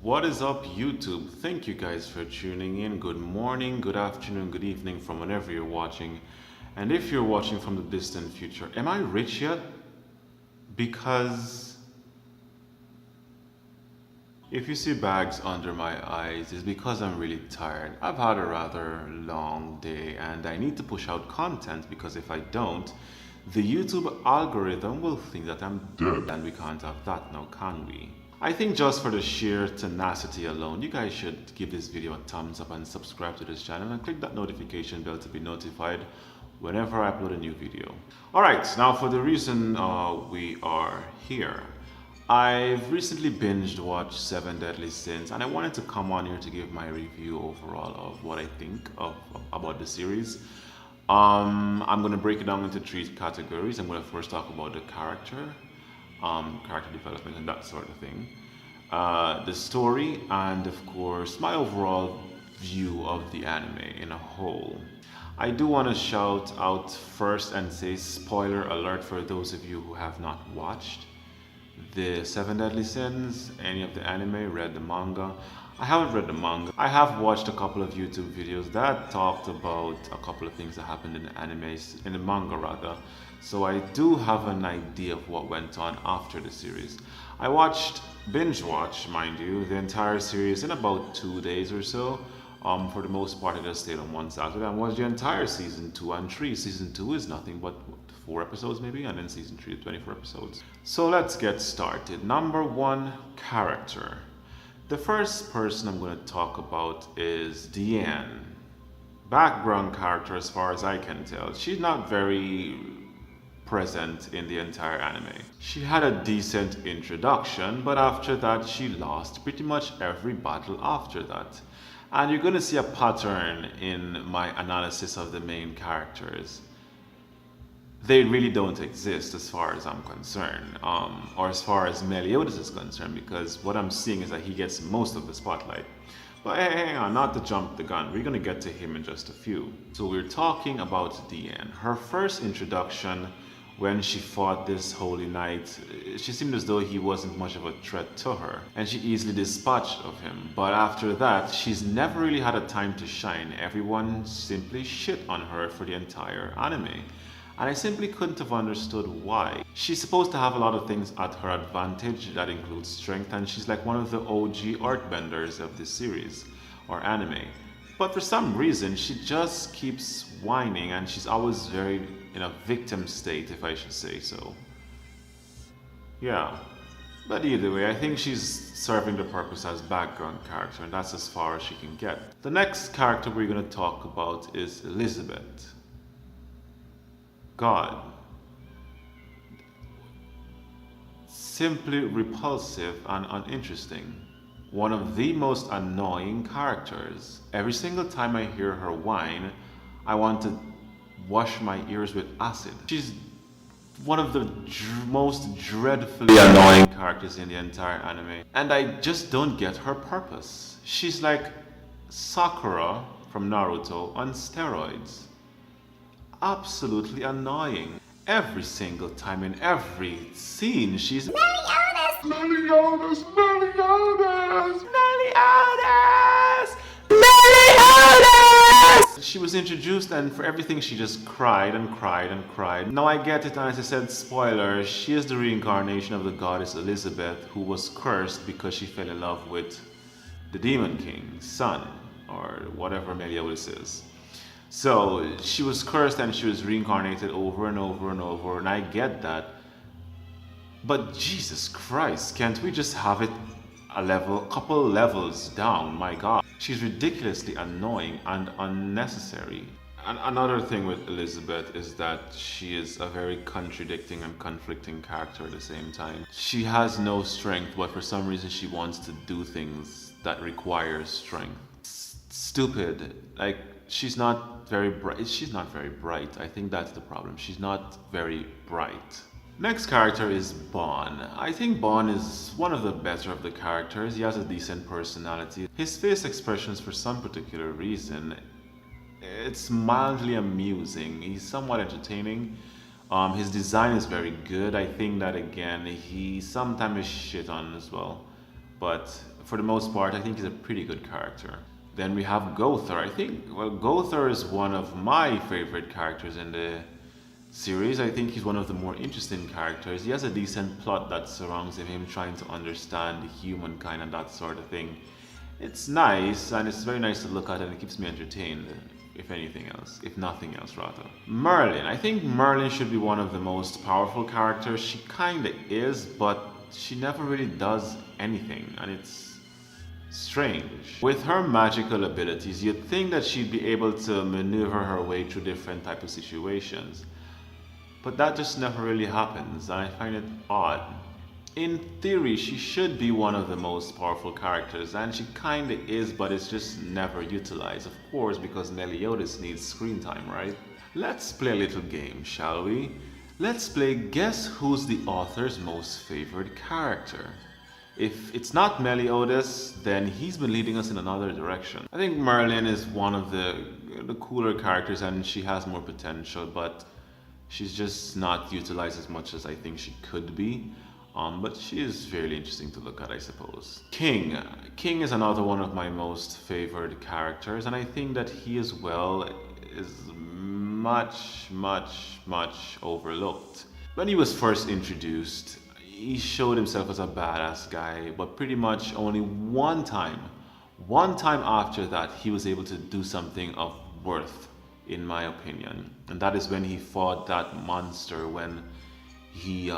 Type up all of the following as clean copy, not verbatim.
What is up, YouTube? Thank you guys for tuning in. Good morning, good afternoon, good evening from whenever you're watching. And if you're watching from the distant future, am I rich yet? Because if you see bags under my eyes, it's because I'm really tired. I've had a rather long day and I need to push out content because if I don't, the YouTube algorithm will think that I'm dead and we can't have that now, can we? I think just for the sheer tenacity alone, you guys should give this video a thumbs up and subscribe to this channel and click that notification bell to be notified whenever I upload a new video. Alright, now for the reason we are here. I've recently binged watched 7 Deadly Sins and I wanted to come on here to give my review overall of what I think about the series. I'm going to break it down into 3 categories. I'm going to first talk about the character development and that sort of thing, the story, and of course my overall view of the anime in a whole. I do want to shout out first and say spoiler alert for those of you who have not watched the 7 Deadly Sins, any of the anime, read the manga. I haven't read the manga. I have watched a couple of YouTube videos that talked about a couple of things that happened in the animes, in the manga rather. So I do have an idea of what went on after the series. I binge watched, mind you, the entire series in about 2 days or so. For the most part, I just stayed on one Saturday and watched the entire season 2 and 3. Season 2 is nothing but 4 episodes maybe, and then season 3 is 24 episodes. So let's get started. Number 1, character. The first person I'm going to talk about is Deanne. Background character as far as I can tell. She's not very present in the entire anime. She had a decent introduction, but after that she lost pretty much every battle after that. And you're going to see a pattern in my analysis of the main characters. They really don't exist as far as I'm concerned, or as far as Mellie is concerned, because what I'm seeing is that he gets most of the spotlight. But hey, hang on, not to jump the gun, we're going to get to him in just a few. So we're talking about Deanne. Her first introduction, when she fought this holy knight, she seemed as though he wasn't much of a threat to her, and she easily dispatched of him. But after that, she's never really had a time to shine. Everyone simply shit on her for the entire anime. And I simply couldn't have understood why. She's supposed to have a lot of things at her advantage, that includes strength, and she's like one of the OG earthbenders of this series, or anime. But for some reason, she just keeps whining, and she's always very in a victim state, if I should say so. Yeah. But either way, I think she's serving the purpose as background character, and that's as far as she can get. The next character we're going to talk about is Elizabeth. God. Simply repulsive and uninteresting. One of the most annoying characters. Every single time I hear her whine, I want to wash my ears with acid. She's one of the most dreadfully annoying characters in the entire anime. And I just don't get her purpose. She's like Sakura from Naruto on steroids. Absolutely annoying. Every single time in every scene she's Meliodas! Meliodas! Meliodas! Meliodas! Meliodas! She was introduced and for everything she just cried and cried and cried. Now I get it, and as I said, spoiler, she is the reincarnation of the goddess Elizabeth, who was cursed because she fell in love with the Demon King's son, or whatever Meliodas is. So she was cursed and she was reincarnated over and over and over, and I get that. But Jesus Christ, can't we just have it a couple levels down? My God. She's ridiculously annoying and unnecessary. And another thing with Elizabeth is that she is a very contradicting and conflicting character at the same time. She has no strength, but for some reason she wants to do things that require strength. Stupid. Like, she's not very bright. She's not very bright. I think that's the problem. She's not very bright. Next character is Bon. I think Bon is one of the better of the characters. He has a decent personality. His face expressions, for some particular reason, it's mildly amusing. He's somewhat entertaining. His design is very good. I think that again, he sometimes is shit on as well. but for the most part, I think he's a pretty good character. Then we have Gothar. I think, well, Gothar is one of my favorite characters in the series. I think he's one of the more interesting characters. He has a decent plot that surrounds him trying to understand humankind and that sort of thing. It's nice, and it's very nice to look at, and it keeps me entertained, if anything else, if nothing else, rather. Merlin. I think Merlin should be one of the most powerful characters. She kinda is, but she never really does anything, and it's strange. With her magical abilities, you'd think that she'd be able to maneuver her way through different type of situations. But that just never really happens, and I find it odd. In theory, she should be one of the most powerful characters, and she kinda is, but it's just never utilized. Of course, because Meliodas needs screen time, right? Let's play a little game, shall we? Let's play Guess Who's the Author's Most Favorite Character. If it's not Meliodas, then he's been leading us in another direction. I think Merlin is one of the cooler characters, and she has more potential, but she's just not utilized as much as I think she could be. But she is very interesting to look at, I suppose. King. King is another one of my most favored characters, and I think that he as well is much overlooked. When he was first introduced, he showed himself as a badass guy, but pretty much only one time after that, he was able to do something of worth, in my opinion. And that is when he fought that monster when he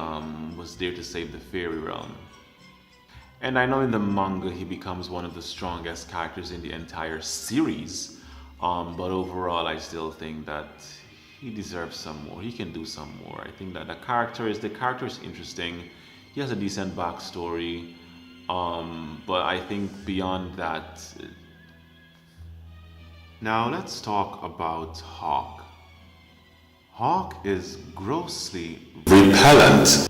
was there to save the fairy realm. And I know in the manga he becomes one of the strongest characters in the entire series, but overall I still think that he deserves some more. He can do some more. I think that the character is interesting. He has a decent backstory, but I think beyond that. Now let's talk about Hawk. Hawk is grossly repellent.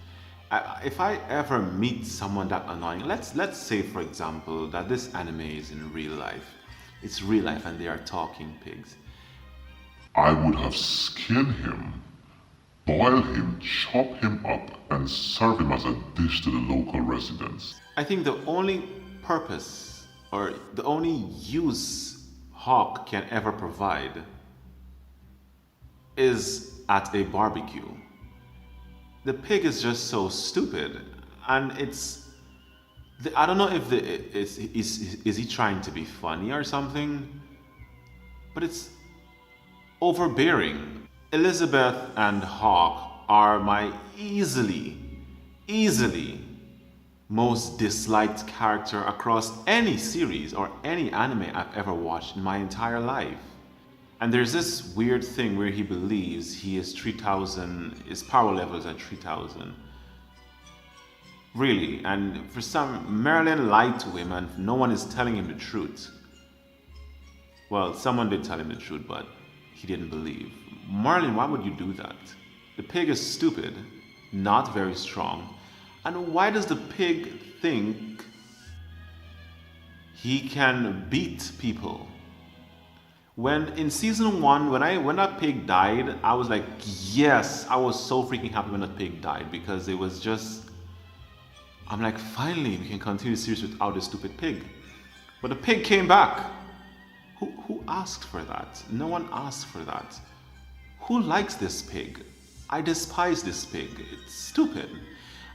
If I ever meet someone that annoying, let's say for example that this anime is in real life. It's real life and they are talking pigs. I would have skinned him, boil him, chop him up, and serve him as a dish to the local residents. I think the only purpose or the only use Hawk can ever provide is at a barbecue. The pig is just so stupid, and I don't know if is he trying to be funny or something, but it's overbearing. Elizabeth and Hawk are my easily most disliked character across any series or any anime I've ever watched in my entire life. And there's this weird thing where he believes he is 3000, his power level is at 3000. Really, and for some, Merlin lied to him and no one is telling him the truth. Well, someone did tell him the truth, but he didn't believe. Merlin, why would you do that? The pig is stupid, not very strong. And why does the pig think he can beat people? When in season 1, when that pig died, I was like, yes, I was so freaking happy when that pig died because it was just, I'm like, finally we can continue the series without this stupid pig. But the pig came back. Who asked for that? No one asked for that. Who likes this pig? I despise this pig. It's stupid.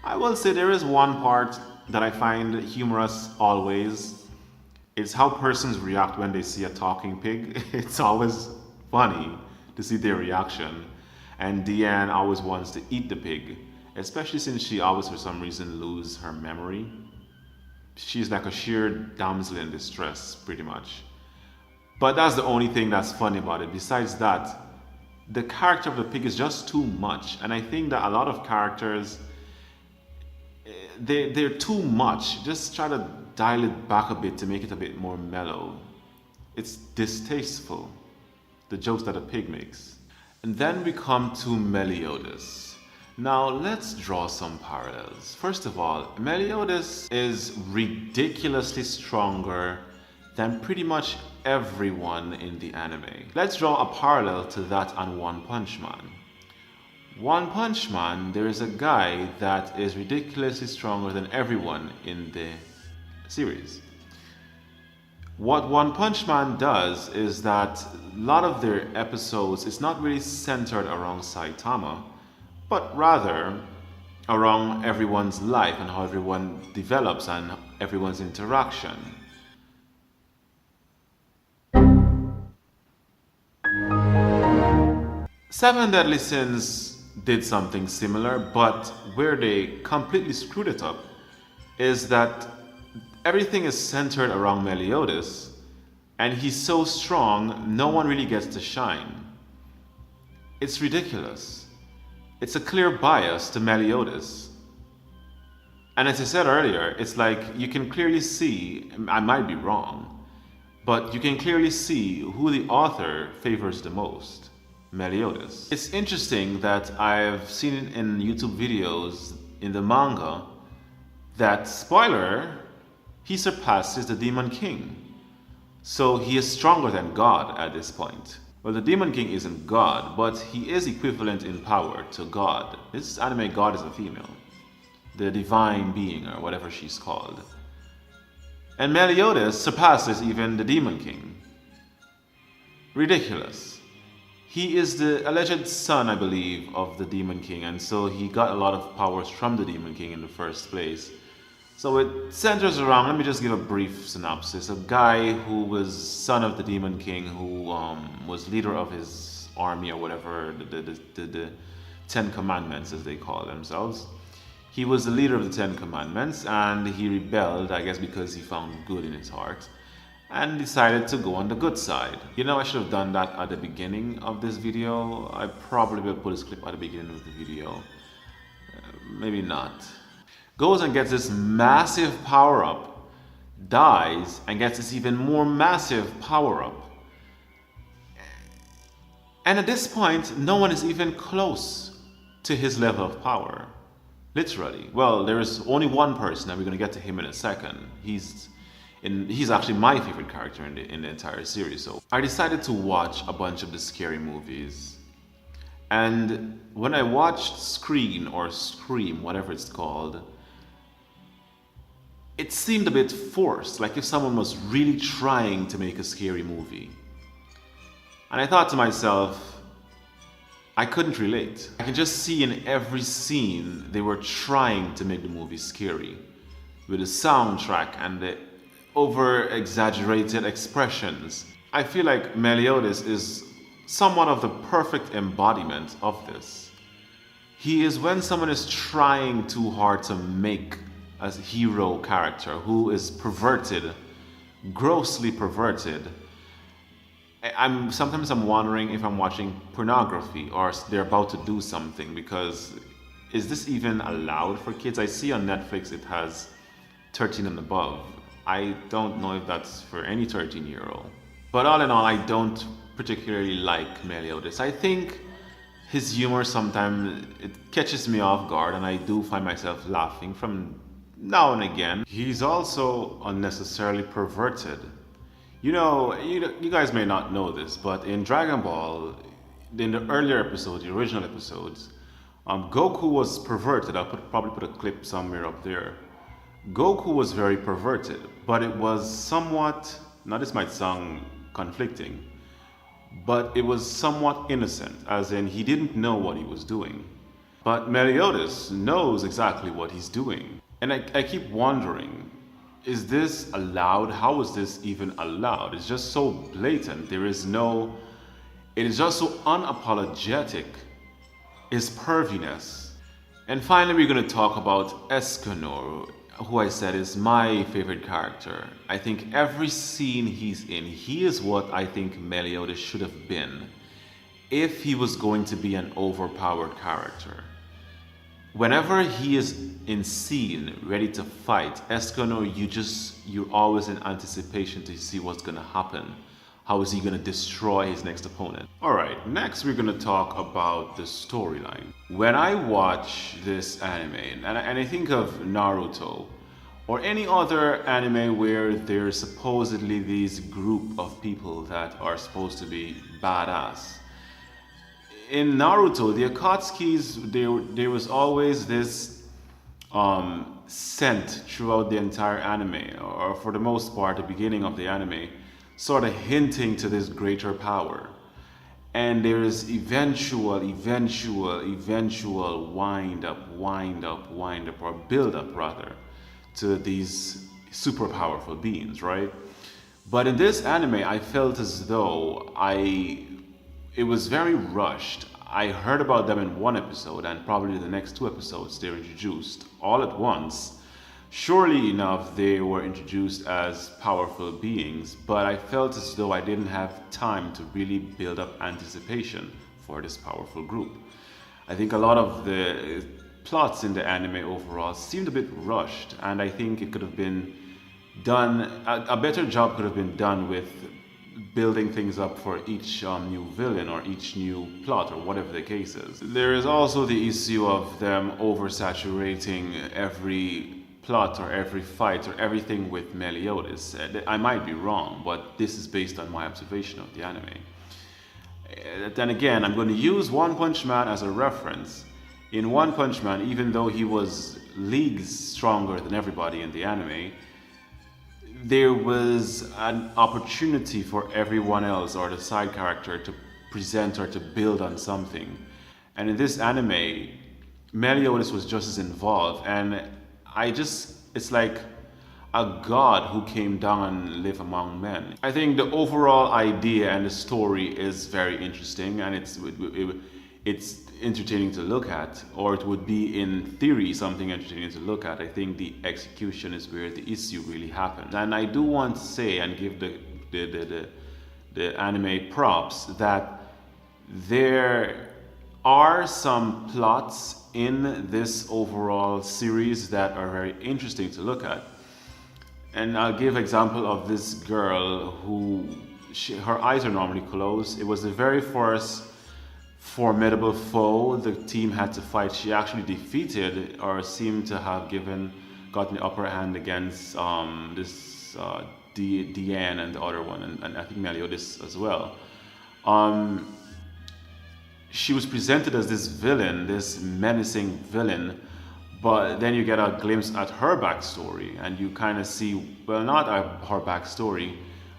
I will say there is one part that I find humorous always. It's how persons react when they see a talking pig. It's always funny to see their reaction. And Deanne always wants to eat the pig, especially since she always for some reason loses her memory. She's like a sheer damsel in distress, pretty much. But that's the only thing that's funny about it. Besides that, the character of the pig is just too much. And I think that a lot of characters, they're too much. Just try to dial it back a bit to make it a bit more mellow. It's distasteful, the jokes that a pig makes. And then we come to Meliodas. Now let's draw some parallels. First of all, Meliodas is ridiculously stronger than pretty much everyone in the anime. Let's draw a parallel to that on One Punch Man. One Punch Man, there is a guy that is ridiculously stronger than everyone in the series. What One Punch Man does is that a lot of their episodes is not really centered around Saitama, but rather around everyone's life and how everyone develops and everyone's interaction. Seven Deadly Sins did something similar, but where they completely screwed it up is that everything is centered around Meliodas, and he's so strong, no one really gets to shine. It's ridiculous. It's a clear bias to Meliodas. And as I said earlier, it's like you can clearly see, I might be wrong, but you can clearly see who the author favors the most. Meliodas. It's interesting that I've seen in YouTube videos in the manga that, spoiler, he surpasses the Demon King. So he is stronger than God at this point. Well, the Demon King isn't God, but he is equivalent in power to God. This anime God is a female. The divine being, or whatever she's called. And Meliodas surpasses even the Demon King. Ridiculous. He is the alleged son, I believe, of the Demon King, and so he got a lot of powers from the Demon King in the first place. So it centers around, let me just give a brief synopsis, a guy who was son of the Demon King, who was leader of his army or whatever, the Ten Commandments as they call themselves. He was the leader of the Ten Commandments, and he rebelled, I guess because he found good in his heart, and decided to go on the good side. You know, I should have done that at the beginning of this video. I probably will put this clip at the beginning of the video. Maybe not. Goes and gets this massive power-up, dies, and gets this even more massive power-up. And at this point, no one is even close to his level of power. Literally. Well, there is only one person, and we're going to get to him in a second. He's actually my favorite character in the entire series. So I decided to watch a bunch of the scary movies. And when I watched Scream, or Scream, whatever it's called, it seemed a bit forced, like if someone was really trying to make a scary movie. And I thought to myself, I couldn't relate. I can just see in every scene they were trying to make the movie scary. With the soundtrack and the over-exaggerated expressions. I feel like Meliodas is somewhat of the perfect embodiment of this. He is when someone is trying too hard to make a hero character who is perverted, grossly perverted. Sometimes I'm wondering if I'm watching pornography or they're about to do something, because is this even allowed for kids? I see on Netflix it has 13 and above. I don't know if that's for any 13-year-old. But all in all, I don't particularly like Meliodas. I think his humor sometimes it catches me off guard, and I do find myself laughing from now and again. He's also unnecessarily perverted. You know, you guys may not know this, but in Dragon Ball, in the earlier episodes, the original episodes, Goku was perverted. I'll probably put a clip somewhere up there. Goku was very perverted, but it was somewhat, now this might sound conflicting, but it was somewhat innocent, as in he didn't know what he was doing. But Meliodas knows exactly what he's doing. And I keep wondering, is this allowed? How is this even allowed? It's just so blatant. It is just so unapologetic, his perviness. And finally, we're going to talk about Eskin, who I said is my favorite character. I think every scene he's in, he is what I think Meliodas should have been if he was going to be an overpowered character. Whenever he is in scene, ready to fight, Eskin, you're always in anticipation to see what's going to happen. How is he going to destroy his next opponent? Alright, next we're going to talk about the storyline. When I watch this anime, and I think of Naruto, or any other anime where there's supposedly this group of people that are supposed to be badass. In Naruto, the Akatsukis, there was always this sent throughout the entire anime, or for the most part, the beginning of the anime, sort of hinting to this greater power. And there is eventual wind up, or build up rather, to these super powerful beings, right? But in this anime, I felt as though it was very rushed. I heard about them in one episode, and probably the next two episodes they're introduced all at once. Surely enough, they were introduced as powerful beings, but I felt as though I didn't have time to really build up anticipation for this powerful group. I think a lot of the plots in the anime overall seemed a bit rushed, and I think it could have been done, a better job could have been done with building things up for each new villain or each new plot or whatever the case is. There is also the issue of them oversaturating every plot or every fight or everything with Meliodas. I might be wrong, but this is based on my observation of the anime. Then again, I'm going to use One Punch Man as a reference. In One Punch Man, even though he was leagues stronger than everybody in the anime, there was an opportunity for everyone else or the side character to present or to build on something. And in this anime, Meliodas was just as involved, and it's like a god who came down and lived among men. I think the overall idea and the story is very interesting, and it's entertaining to look at, or it would be in theory something entertaining to look at. I think the execution is where the issue really happens. And I do want to say and give the anime props that there are some plots in this overall series that are very interesting to look at. And I'll give example of this girl who her eyes are normally closed. It was the very first formidable foe the team had to fight. She actually defeated, or seemed to have gotten the upper hand against this Deanne and the other one, and I think Meliodas as well. She was presented as this villain, this menacing villain, but then you get a glimpse at her backstory, and you kind of see, well, not her backstory,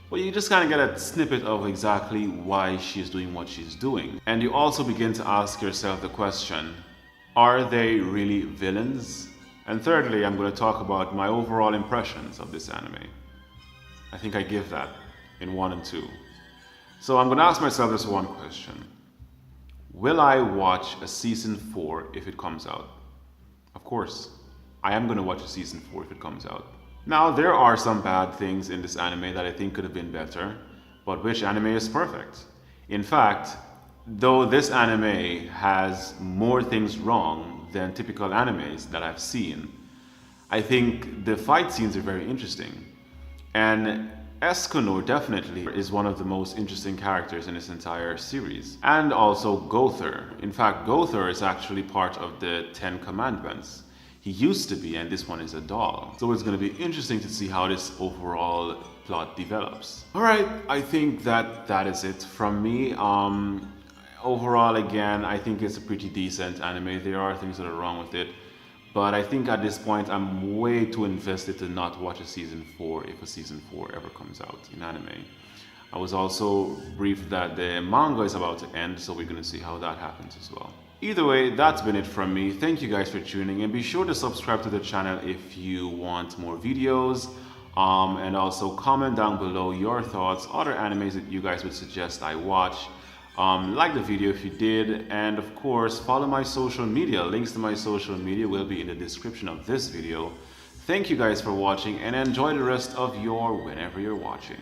but you just kind of get a snippet of exactly why she's doing what she's doing. And you also begin to ask yourself the question, are they really villains? And thirdly, I'm going to talk about my overall impressions of this anime. I think I give that in 1 and 2. So I'm going to ask myself this one question. Will I watch a season 4 if it comes out? Of course, I am going to watch a season 4 if it comes out. Now, there are some bad things in this anime that I think could have been better, but which anime is perfect? In fact, though this anime has more things wrong than typical animes that I've seen, I think the fight scenes are very interesting. And Eskin definitely is one of the most interesting characters in this entire series. And also Gothar. In fact, Gothar is actually part of the 10 Commandments. He used to be, and this one is a doll. So it's going to be interesting to see how this overall plot develops. Alright, I think that is it from me. Overall, again, I think it's a pretty decent anime. There are things that are wrong with it. But I think at this point, I'm way too invested to not watch a season 4 if a season 4 ever comes out in anime. I was also briefed that the manga is about to end, so we're going to see how that happens as well. Either way, that's been it from me. Thank you guys for tuning in. Be sure to subscribe to the channel if you want more videos. And also comment down below your thoughts, other animes that you guys would suggest I watch. Like the video if you did, and of course follow my social media. Links to my social media will be in the description of this video. Thank you guys for watching, and enjoy the rest of your whenever you're watching.